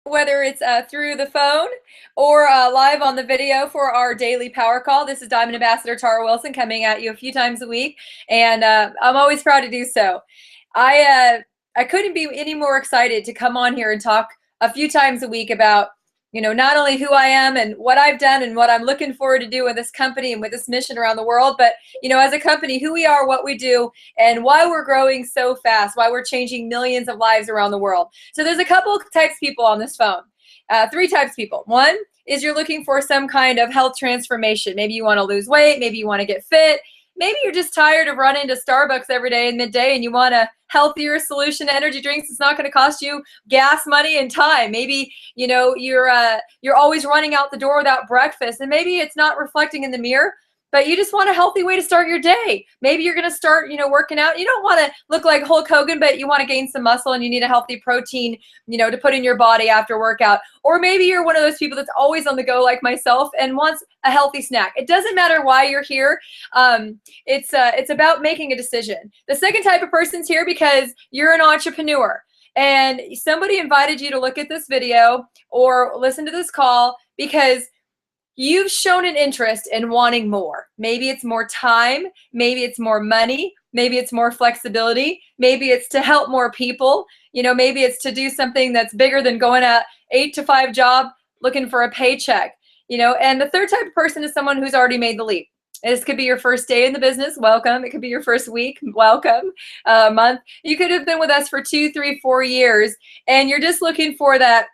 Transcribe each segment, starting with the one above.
whether it's through the phone or live on the video for our daily power call. This is Diamond Ambassador Tara Wilson coming at you a few times a week, and I'm always proud to do so. I couldn't be any more excited to come on here and talk a few times a week about, not only who I am and what I've done and what I'm looking forward to do with this company and with this mission around the world, but, as a company, who we are, what we do, and why we're growing so fast, why we're changing millions of lives around the world. So there's a couple of types of people on this phone, three types of people. One is you're looking for some kind of health transformation. Maybe you want to lose weight, maybe you want to get fit, maybe you're just tired of running to Starbucks every day in midday and you want a healthier solution to energy drinks. It's not going to cost you gas money and time. Maybe, you're always running out the door without breakfast, and maybe it's not reflecting in the mirror, but you just want a healthy way to start your day. Maybe you're going to start, working out. You don't want to look like Hulk Hogan, but you want to gain some muscle and you need a healthy protein, to put in your body after workout. Or maybe you're one of those people that's always on the go like myself and wants a healthy snack. It doesn't matter why you're here. It's about making a decision. The second type of person's here because you're an entrepreneur and somebody invited you to look at this video or listen to this call because you've shown an interest in wanting more. Maybe it's more time, maybe it's more money, maybe it's more flexibility, maybe it's to help more people, maybe it's to do something that's bigger than going at 8-to-5 job looking for a paycheck, and the third type of person is someone who's already made the leap. This could be your first day in the business. Welcome. It could be your first week. Welcome. Month. You could have been with us for 2, 3, 4 years, and you're just looking for that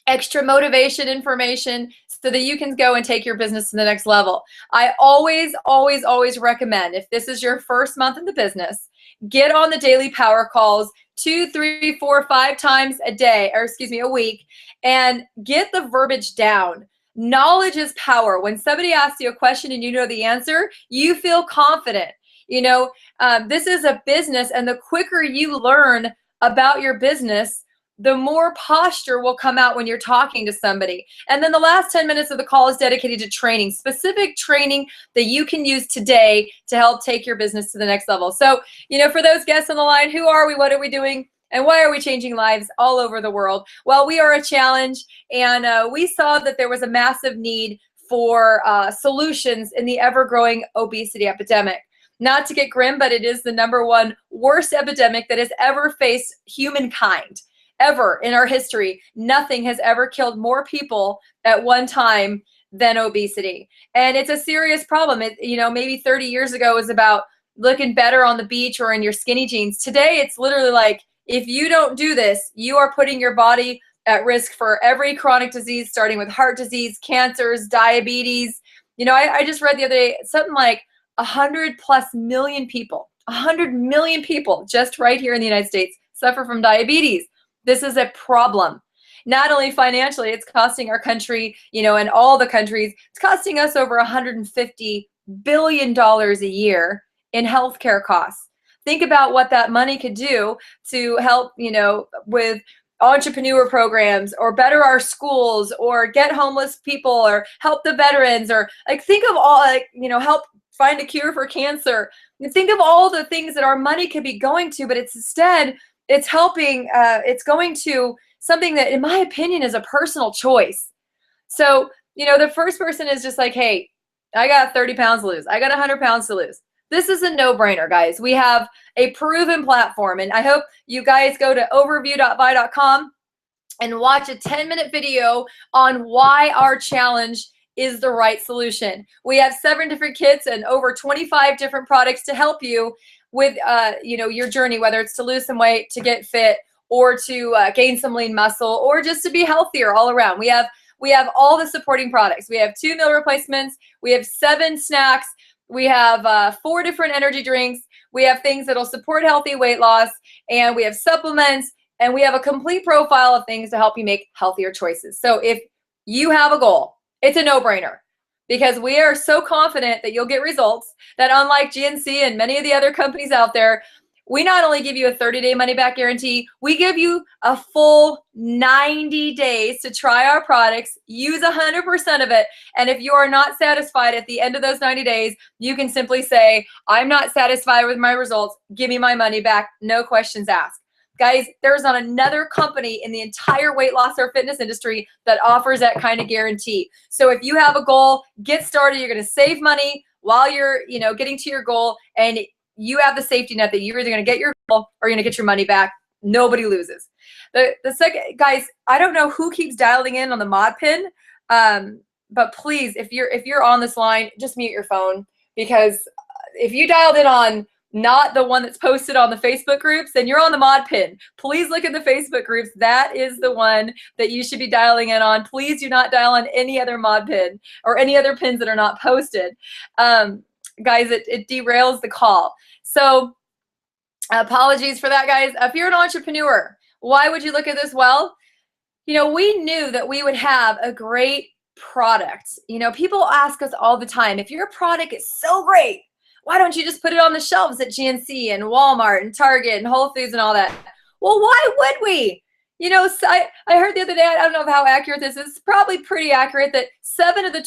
extra motivation information so that you can go and take your business to the next level. I always, always, always recommend, if this is your first month in the business, get on the daily power calls 2, 3, 4, 5 times a week, and get the verbiage down. Knowledge is power. When somebody asks you a question and you know the answer, you feel confident. This is a business, and the quicker you learn about your business, the more posture will come out when you're talking to somebody. And then the last 10 minutes of the call is dedicated to training, specific training that you can use today to help take your business to the next level. So, for those guests on the line, who are we? What are we doing? And why are we changing lives all over the world? Well, we are a challenge, and we saw that there was a massive need for solutions in the ever-growing obesity epidemic. Not to get grim, but it is the #1 worst epidemic that has ever faced humankind. Ever in our history, nothing has ever killed more people at one time than obesity. And it's a serious problem. Maybe 30 years ago it was about looking better on the beach or in your skinny jeans. Today, it's literally like, if you don't do this, you are putting your body at risk for every chronic disease, starting with heart disease, cancers, diabetes. I just read the other day, something like 100+ million people, 100 million people just right here in the United States suffer from diabetes. This is a problem. Not only financially, it's costing our country, and all the countries, it's costing us over $150 billion a year in healthcare costs. Think about what that money could do to help, with entrepreneur programs, or better our schools, or get homeless people, or help the veterans, or think of all, help find a cure for cancer. Think of all the things that our money could be going to, but it's helping, it's going to something that, in my opinion, is a personal choice. So, the first person is just like, hey, I got 30 pounds to lose. I got 100 pounds to lose. This is a no-brainer, guys. We have a proven platform, and I hope you guys go to overview.vi.com and watch a 10-minute video on why our challenge is the right solution. We have 7 different kits and over 25 different products to help you with your journey, whether it's to lose some weight, to get fit, or to gain some lean muscle, or just to be healthier all around. We have all the supporting products. We have 2 meal replacements. We have 7 snacks. We have 4 different energy drinks. We have things that'll support healthy weight loss, and we have supplements, and we have a complete profile of things to help you make healthier choices. So if you have a goal, it's a no-brainer, because we are so confident that you'll get results that, unlike GNC and many of the other companies out there, we not only give you a 30-day money-back guarantee, we give you a full 90 days to try our products, use 100% of it, and if you are not satisfied at the end of those 90 days, you can simply say, I'm not satisfied with my results, give me my money back, no questions asked. Guys, there's not another company in the entire weight loss or fitness industry that offers that kind of guarantee. So if you have a goal, get started. You're going to save money while you're, getting to your goal, and you have the safety net that you're either going to get your goal or you're going to get your money back. Nobody loses. The second, guys, I don't know who keeps dialing in on the mod pin, but please, if you're on this line, just mute your phone, because if you dialed in on not the one that's posted on the Facebook groups, then you're on the mod pin. Please look at the Facebook groups. That is the one that you should be dialing in on. Please do not dial on any other mod pin or any other pins that are not posted. Guys, it derails the call. So apologies for that, guys. If you're an entrepreneur, why would you look at this? Well, we knew that we would have a great product. People ask us all the time, if your product is so great, why don't you just put it on the shelves at GNC and Walmart and Target and Whole Foods and all that? Well, why would we? So I heard the other day, I don't know how accurate this is, it's probably pretty accurate, that 7 of the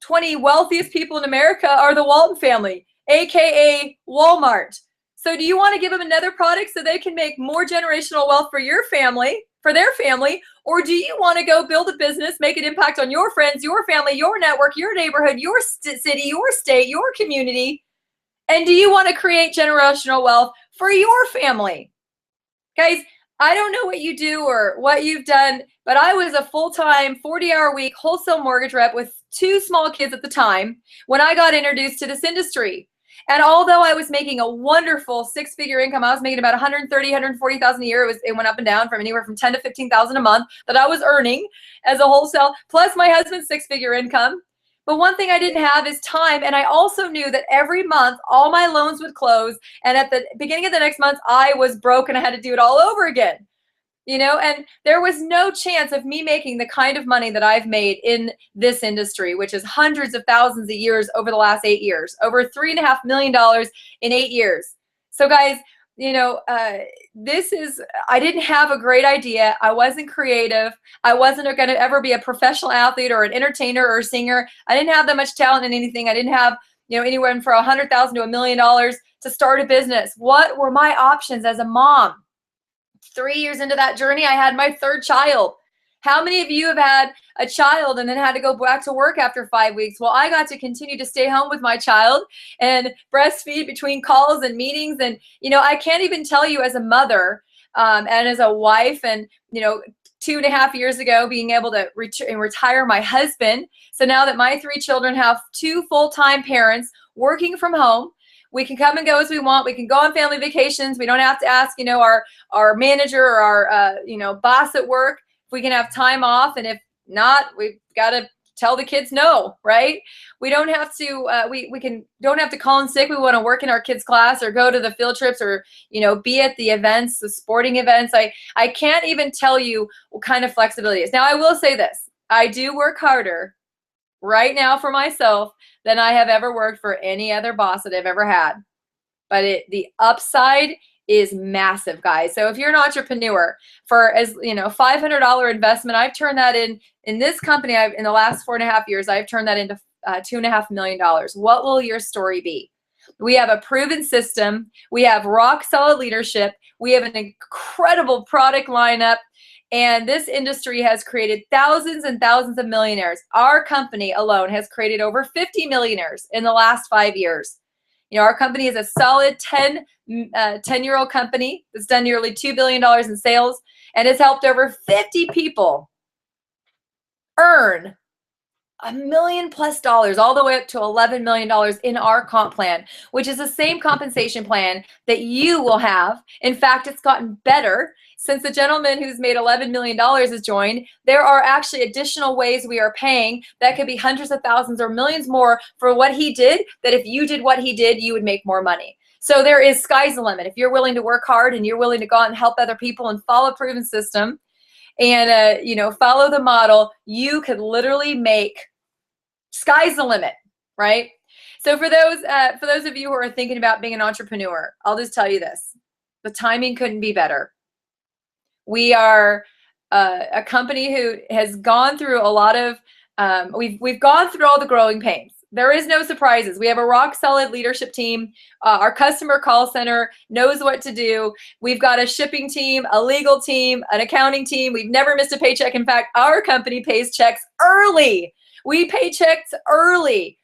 20 wealthiest people in America are the Walton family, AKA Walmart. So do you want to give them another product so they can make more generational wealth for your family, for their family? Or do you want to go build a business, make an impact on your friends, your family, your network, your neighborhood, your city, your state, your community? And do you want to create generational wealth for your family? Guys, I don't know what you do or what you've done, but I was a full-time 40-hour-week wholesale mortgage rep with 2 small kids at the time when I got introduced to this industry. And although I was making a wonderful 6-figure income, I was making about 130, 140,000 a year. It went up and down from anywhere from 10 to 15,000 a month that I was earning as a wholesale, plus my husband's 6-figure income. But one thing I didn't have is time. And I also knew that every month, all my loans would close. And at the beginning of the next month, I was broke and I had to do it all over again. And there was no chance of me making the kind of money that I've made in this industry, which is hundreds of thousands of years over the last 8 years, over $3.5 million in 8 years. So guys, I didn't have a great idea. I wasn't creative. I wasn't going to ever be a professional athlete or an entertainer or a singer. I didn't have that much talent in anything. I didn't have, anywhere from $100,000 to $1 million to start a business. What were my options as a mom? 3 years into that journey, I had my 3rd child. How many of you have had a child and then had to go back to work after 5 weeks? Well, I got to continue to stay home with my child and breastfeed between calls and meetings. And, I can't even tell you as a mother and as a wife, and, 2.5 years ago, being able to retire my husband. So now that my 3 children have 2 full-time parents working from home, we can come and go as we want. We can go on family vacations. We don't have to ask, our manager or our, boss at work if we can have time off. And if not, we've got to tell the kids no, right? We don't have to, don't have to call in sick. We want to work in our kids' class or go to the field trips or, be at the events, the sporting events. I can't even tell you what kind of flexibility is. Now, I will say this. I do work harder right now for myself than I have ever worked for any other boss that I've ever had. But the upside is massive, guys. So if you're an entrepreneur, for as $500 investment, I've turned that in this company. In the last 4.5 years, I've turned that into $2.5 million. What will your story be? We have a proven system. We have rock solid leadership. We have an incredible product lineup. And this industry has created thousands and thousands of millionaires. Our company alone has created over 50 millionaires in the last 5 years. Our company is a solid 10-year-old company that's done nearly $2 billion in sales and has helped over 50 people earn $1 million+ all the way up to $11 million in our comp plan, which is the same compensation plan that you will have. In fact, it's gotten better since the gentleman who's made $11 million has joined. There are actually additional ways we are paying that could be hundreds of thousands or millions more for what he did, that if you did what he did, you would make more money. So there is sky's the limit. If you're willing to work hard and you're willing to go out and help other people and follow a proven system and follow the model, you could literally make sky's the limit, right? So for those of you who are thinking about being an entrepreneur, I'll just tell you this: the timing couldn't be better. We are a company who has gone through a lot of we've gone through all the growing pains. There is no surprises. We have a rock solid leadership team. Our customer call center knows what to do. We've got a shipping team, a legal team, an accounting team. We've never missed a paycheck. In fact, our company pays checks early. We pay checks early.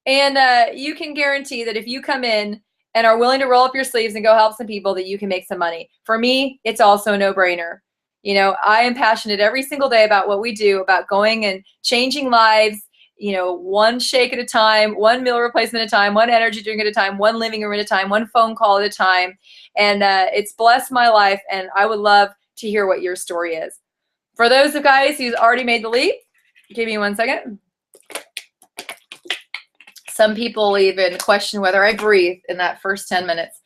And you can guarantee that if you come in and are willing to roll up your sleeves and go help some people, that you can make some money. For me, it's also a no-brainer. You know, I am passionate every single day about what we do, about going and changing lives, you know, one shake at a time, one meal replacement at a time, one energy drink at a time, one living room at a time, one phone call at a time. And it's blessed my life, and I would love to hear what your story is. For those of guys who's already made the leap, give me 1 second. Some people even question whether I breathe in that first 10 minutes.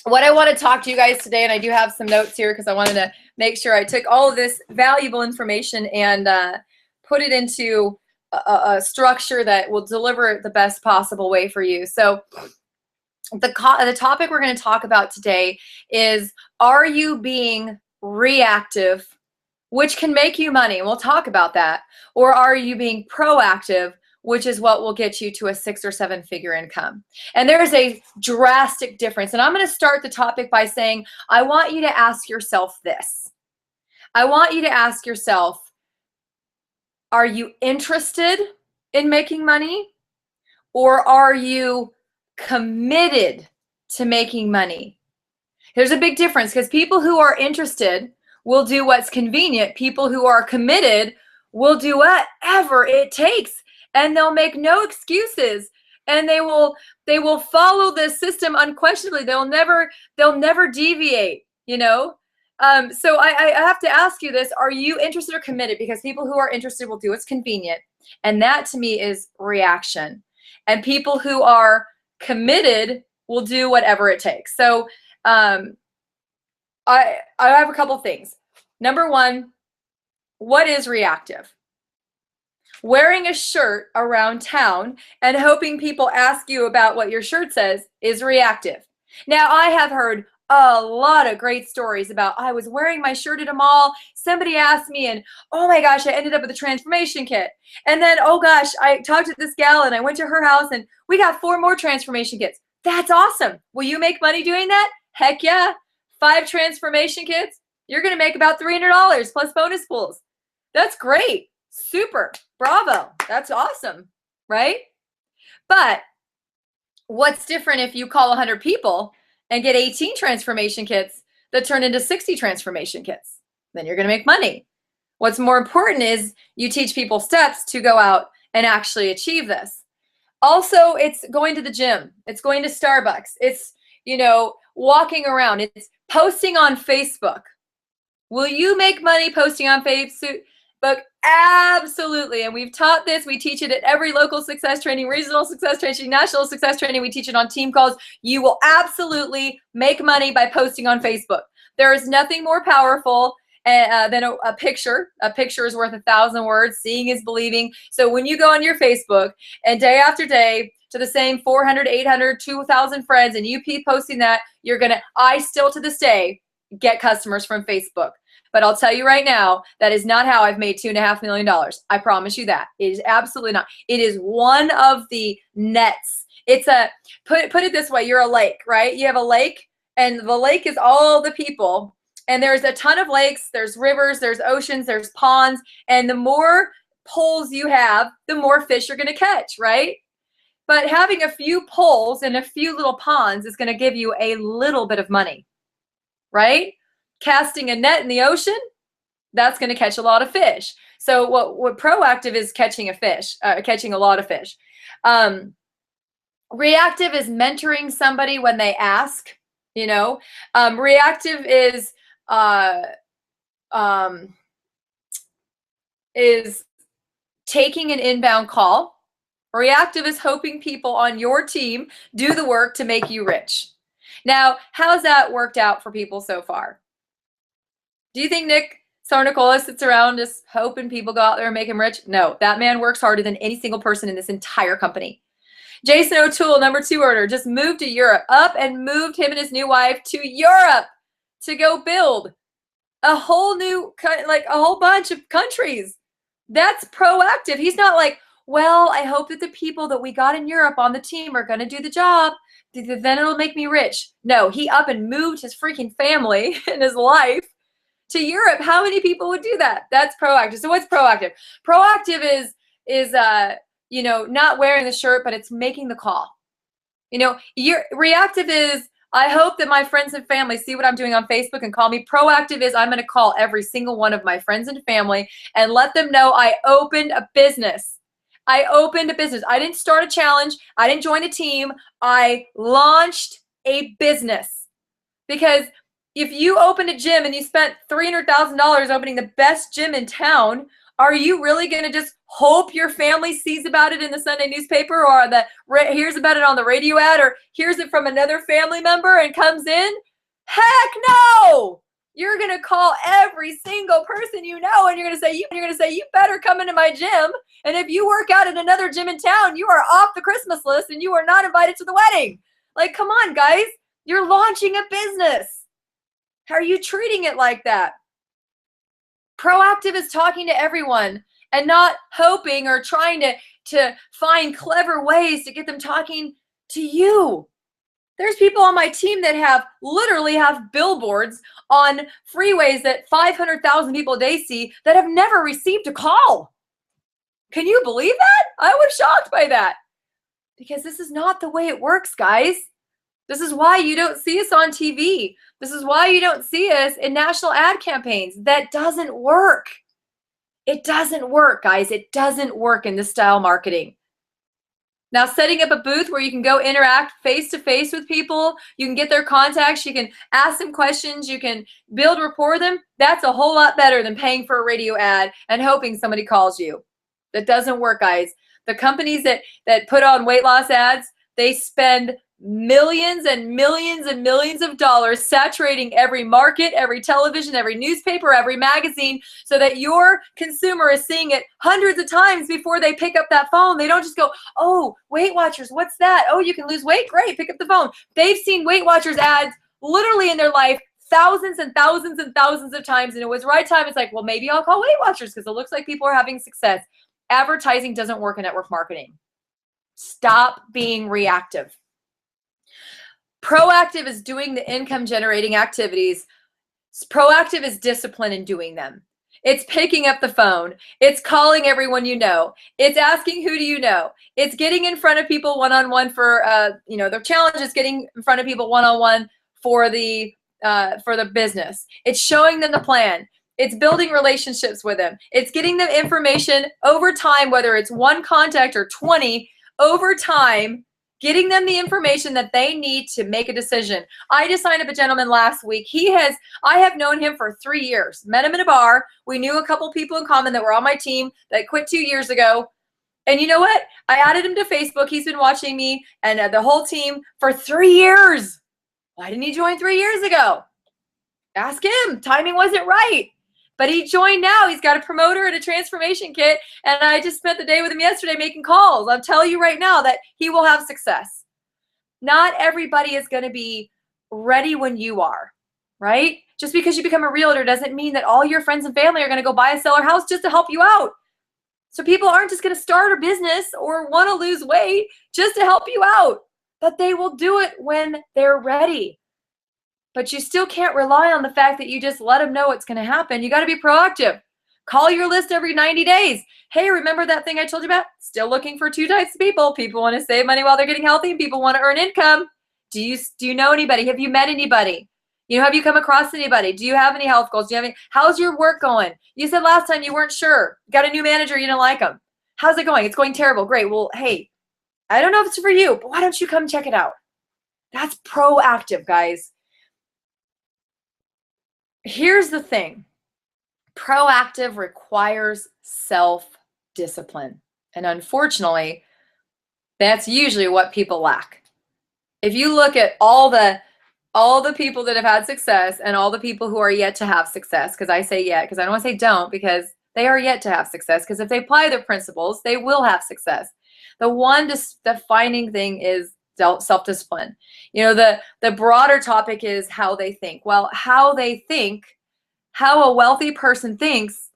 What I want to talk to you guys today, and I do have some notes here because I wanted to make sure I took all of this valuable information and put it into a structure that will deliver it the best possible way for you. So the topic we're going to talk about today is, are you being reactive, which can make you money? We'll talk about that. Or are you being proactive, which is what will get you to a 6 or 7 figure income? And there's a drastic difference. And I'm going to start the topic by saying, I want you to ask yourself this. I want you to ask yourself, are you interested in making money, or are you committed to making money? There's a big difference, because people who are interested will do what's convenient. People who are committed will do whatever it takes, and they'll make no excuses, and they will follow the system unquestionably. They'll never deviate, you know? So I have to ask you this: are you interested or committed? Because people who are interested will do what's convenient, and that to me is reaction. And people who are committed will do whatever it takes. So I have a couple things. Number one, what is reactive? Wearing a shirt around town and hoping people ask you about what your shirt says is reactive. Now, I have heard a lot of great stories about, I was wearing my shirt at a mall, somebody asked me, and oh my gosh, I ended up with a transformation kit. And then, oh gosh, I talked to this gal and I went to her house and we got 4 more transformation kits. That's awesome. Will you make money doing that? Heck yeah. 5 transformation kits, you're going to make about $300 plus bonus pools. That's great. Super. Bravo. That's awesome. Right? But what's different if you call 100 people and get 18 transformation kits that turn into 60 transformation kits? Then you're going to make money. What's more important is you teach people steps to go out and actually achieve this. Also, it's going to the gym. It's going to Starbucks. It's, you know, walking around. It's posting on Facebook. Will you make money posting on Facebook? Absolutely. And we've taught this. We teach it at every local success training, regional success training, national success training. We teach it on team calls. You will absolutely make money by posting on Facebook. There is nothing more powerful than a picture. A picture is worth 1,000 words. Seeing is believing. So when you go on your Facebook and day after day to the same 400, 800, 2,000 friends, and you keep posting that, you're going to, I still to this day get customers from Facebook. But I'll tell you right now, that is not how I've made $2.5 million. I promise you that. It is absolutely not. It is one of the nets. It's a, put it this way, you're a lake, right? You have a lake, and the lake is all the people. And there's a ton of lakes, there's rivers, there's oceans, there's ponds. And the more poles you have, the more fish you're going to catch, right? But having a few poles and a few little ponds is going to give you a little bit of money, right? Casting a net in the ocean, that's going to catch a lot of fish. So what proactive is catching a lot of fish. Reactive is mentoring somebody when they ask, you know. Reactive is taking an inbound call. Reactive is hoping people on your team do the work to make you rich. Now, how's that worked out for people so far? Do you think Nick Sarnicola sits around just hoping people go out there and make him rich? No, that man works harder than any single person in this entire company. Jason O'Toole, number 2 earner, just moved to Europe, up and moved him and his new wife to Europe to go build a whole new, like a whole bunch of countries. That's proactive. He's not like, well, I hope that the people that we got in Europe on the team are going to do the job. Then it'll make me rich. No, he up and moved his freaking family and his life to Europe. How many people would do that? That's proactive. So what's proactive? Proactive is not wearing the shirt, but it's making the call. Reactive is, I hope that my friends and family see what I'm doing on Facebook and call me. Proactive is, I'm going to call every single one of my friends and family and let them know I opened a business. I opened a business. I didn't start a challenge. I didn't join a team. I launched a business. Because if you opened a gym and you spent $300,000 opening the best gym in town, are you really going to just hope your family sees about it in the Sunday newspaper, or hears about it on the radio ad, or hears it from another family member and comes in? Heck no! You're going to call every single person you know, and you're going to say, you better come into my gym. And if you work out at another gym in town, you are off the Christmas list and you are not invited to the wedding. Like, come on, guys. You're launching a business. How are you treating it like that? Proactive is talking to everyone and not hoping or trying to find clever ways to get them talking to you. There's people on my team that literally have billboards on freeways that 500,000 people a day see that have never received a call. Can you believe that? I was shocked by that. Because this is not the way it works, guys. This is why you don't see us on TV. This is why you don't see us in national ad campaigns. That doesn't work. It doesn't work, guys. It doesn't work in this style marketing. Now, setting up a booth where you can go interact face-to-face with people, you can get their contacts, you can ask them questions, you can build rapport with them, that's a whole lot better than paying for a radio ad and hoping somebody calls you. That doesn't work, guys. The companies that put on weight loss ads, they spend millions and millions and millions of dollars saturating every market, every television, every newspaper, every magazine, so that your consumer is seeing it hundreds of times before they pick up that phone. They don't just go, oh, Weight Watchers, what's that? Oh, you can lose weight? Great, pick up the phone. They've seen Weight Watchers ads literally in their life thousands and thousands and thousands of times, and it was right time. It's like, well, maybe I'll call Weight Watchers because it looks like people are having success. Advertising doesn't work in network marketing. Stop being reactive. Proactive is doing the income generating activities. Proactive is discipline in doing them. It's picking up the phone. It's calling everyone you know. It's asking who do you know. It's getting in front of people one-on-one for, the challenge is getting in front of people one-on-one for the business. It's showing them the plan. It's building relationships with them. It's getting them information over time, whether it's one contact or 20, over time, getting them the information that they need to make a decision. I just signed up a gentleman last week. I have known him for 3 years. Met him in a bar. We knew a couple people in common that were on my team that quit 2 years ago. And you know what? I added him to Facebook. He's been watching me and the whole team for 3 years. Why didn't he join 3 years ago? Ask him. Timing wasn't right. But he joined now. He's got a promoter and a transformation kit. And I just spent the day with him yesterday making calls. I'll tell you right now that he will have success. Not everybody is going to be ready when you are, right? Just because you become a realtor doesn't mean that all your friends and family are going to go buy a seller house just to help you out. So people aren't just going to start a business or want to lose weight just to help you out. But they will do it when they're ready. But you still can't rely on the fact that you just let them know what's going to happen. You got to be proactive. Call your list every 90 days. Hey, remember that thing I told you about? Still looking for two types of people. People want to save money while they're getting healthy, and people want to earn income. Do you know anybody? Have you met anybody? Have you come across anybody? Do you have any health goals? How's your work going? You said last time you weren't sure. Got a new manager, you didn't like him. How's it going? It's going terrible. Great. Well, hey, I don't know if it's for you, but why don't you come check it out? That's proactive, guys. Here's the thing. Proactive requires self-discipline. And unfortunately, that's usually what people lack. If you look at all the people that have had success and all the people who are yet to have success, because I say yet, because I don't want to say don't, because they are yet to have success, because if they apply their principles, they will have success. The one defining thing is self-discipline. The broader topic is how they think. Well, how they think, how a wealthy person thinks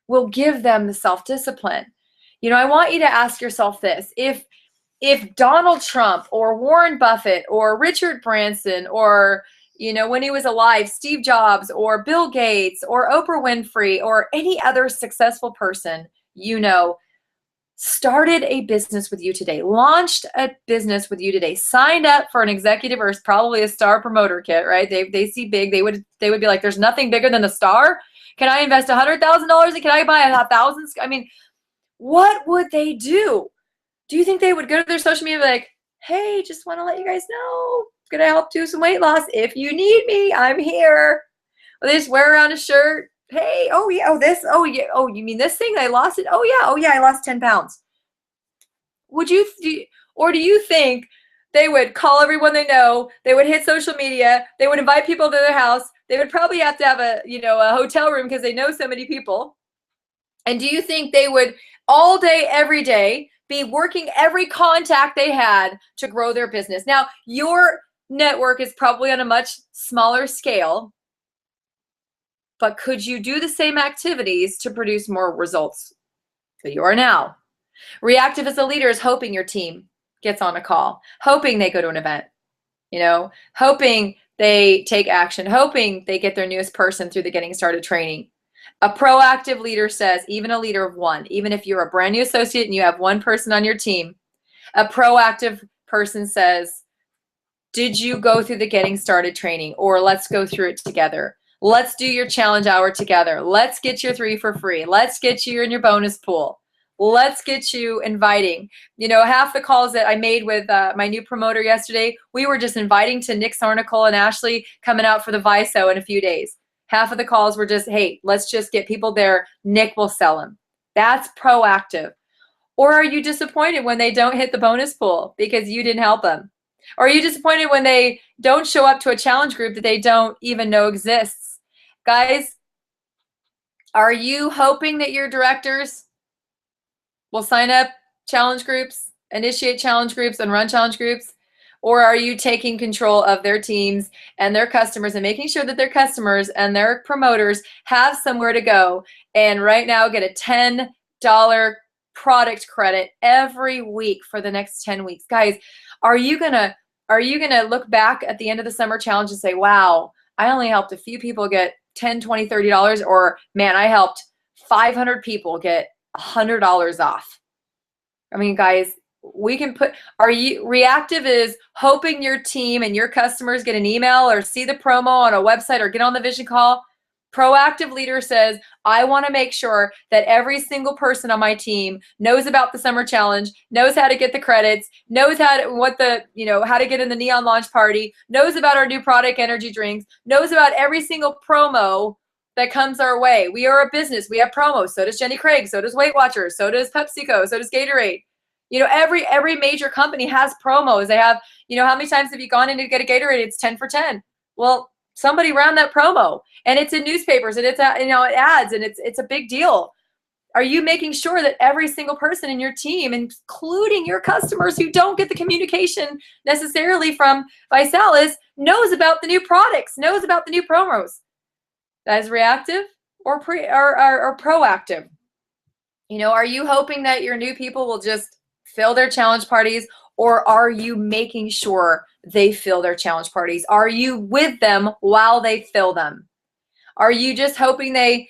will give them the self-discipline. I want you to ask yourself this. If Donald Trump or Warren Buffett or Richard Branson or, when he was alive, Steve Jobs or Bill Gates or Oprah Winfrey or any other successful person, started a business with you today, launched a business with you today, signed up for an executive or probably a star promoter kit, right? They see big, they would be like, there's nothing bigger than the star. Can I invest $100,000 and can I buy 1,000? I mean, what would they do? Do you think they would go to their social media and be like, hey, just want to let you guys know, I'm going to help do some weight loss. If you need me, I'm here. Or they just wear around a shirt. Hey, oh yeah, you mean this thing? I lost it? Oh yeah, I lost 10 pounds. Do you think they would call everyone they know, they would hit social media, they would invite people to their house, they would probably have to have a hotel room because they know so many people. And do you think they would all day, every day, be working every contact they had to grow their business? Now, your network is probably on a much smaller scale, but could you do the same activities to produce more results than you are now? Reactive as a leader is hoping your team gets on a call, hoping they go to an event, hoping they take action, hoping they get their newest person through the Getting Started training. A proactive leader says, even a leader of one, even if you're a brand new associate and you have one person on your team, a proactive person says, did you go through the Getting Started training? Or let's go through it together. Let's do your challenge hour together. Let's get your 3 for free. Let's get you in your bonus pool. Let's get you inviting. Half the calls that I made with my new promoter yesterday, we were just inviting to Nick Sarnicle and Ashley coming out for the VISO in a few days. Half of the calls were just, hey, let's just get people there. Nick will sell them. That's proactive. Or are you disappointed when they don't hit the bonus pool because you didn't help them? Or are you disappointed when they don't show up to a challenge group that they don't even know exists? Guys, are you hoping that your directors will sign up challenge groups, initiate challenge groups, and run challenge groups? Or are you taking control of their teams and their customers and making sure that their customers and their promoters have somewhere to go and right now get a $10 product credit every week for the next 10 weeks? Guys, are you gonna look back at the end of the summer challenge and say, wow, I only helped a few people get $10, $20, $30, or man, I helped 500 people get $100 off? I mean, guys, Reactive is hoping your team and your customers get an email or see the promo on a website or get on the vision call. Proactive leader says, I want to make sure that every single person on my team knows about the summer challenge, knows how to get the credits, knows how to get in the neon launch party, knows about our new product, energy drinks, knows about every single promo that comes our way. We are a business. We have promos. So does Jenny Craig. So does Weight Watchers. So does PepsiCo. So does Gatorade. Every major company has promos. They have, how many times have you gone in to get a Gatorade? It's 10 for 10. Well, somebody ran that promo, and it's in newspapers, and it's ads, and it's a big deal. Are you making sure that every single person in your team, including your customers who don't get the communication necessarily from Visalis, knows about the new products, knows about the new promos? That is reactive or proactive. Are you hoping that your new people will just fill their challenge parties, or are you making sure they fill their challenge parties? Are you with them while they fill them? Are you just hoping they,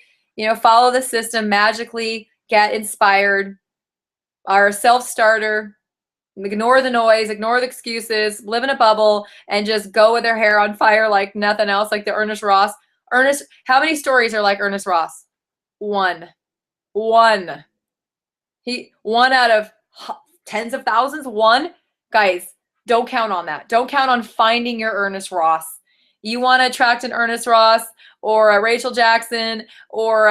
follow the system, magically get inspired, are a self-starter, ignore the noise, ignore the excuses, live in a bubble, and just go with their hair on fire like nothing else, like the Ernest Ross? How many stories are like Ernest Ross? One. One out of tens of thousands. One. Guys, don't count on that. Don't count on finding your Ernest Ross. You want to attract an Ernest Ross or a Rachel Jackson or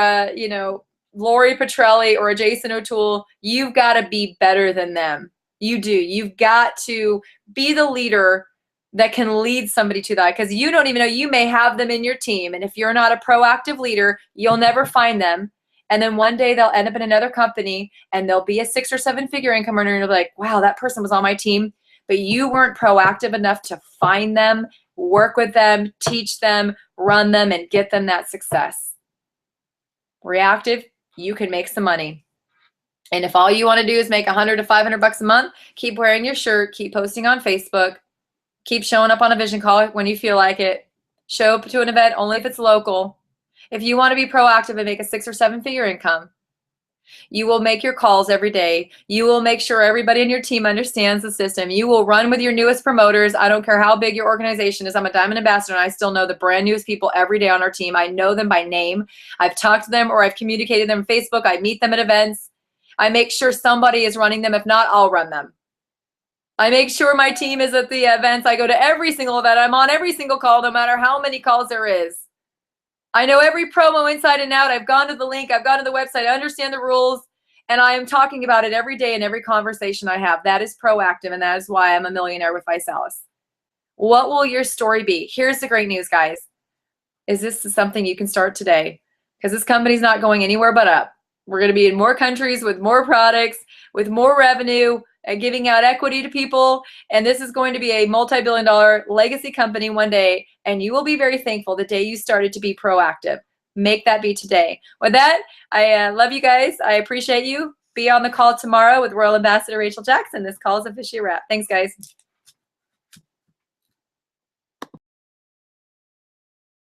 Lori Petrelli or a Jason O'Toole. You've got to be better than them. You do. You've got to be the leader that can lead somebody to that, because you don't even know, you may have them in your team. And if you're not a proactive leader, you'll never find them. And then one day they'll end up in another company and they'll be a 6 or 7 figure income earner. And you're like, wow, that person was on my team, but you weren't proactive enough to find them, work with them, teach them, run them, and get them that success. Reactive, you can make some money. And if all you want to do is make 100 to 500 bucks a month, keep wearing your shirt, keep posting on Facebook, keep showing up on a vision call when you feel like it. Show up to an event only if it's local. If you want to be proactive and make a 6 or 7 figure income, you will make your calls every day. You will make sure everybody in your team understands the system. You will run with your newest promoters. I don't care how big your organization is. I'm a Diamond Ambassador, and I still know the brand newest people every day on our team. I know them by name. I've talked to them, or I've communicated them on Facebook. I meet them at events. I make sure somebody is running them. If not, I'll run them. I make sure my team is at the events. I go to every single event. I'm on every single call, no matter how many calls there is. I know every promo inside and out. I've gone to the link. I've gone to the website. I understand the rules. And I am talking about it every day in every conversation I have. That is proactive, and that is why I'm a millionaire with Visalis. What will your story be? Here's the great news, guys. Is this something you can start today? Because this company's not going anywhere but up. We're going to be in more countries with more products, with more revenue, giving out equity to people. And this is going to be a multi-billion-dollar legacy company one day. And you will be very thankful the day you started to be proactive. Make that be today. With that, I love you guys. I appreciate you. Be on the call tomorrow with Royal Ambassador Rachel Jackson. This call is officially wrapped. Thanks, guys.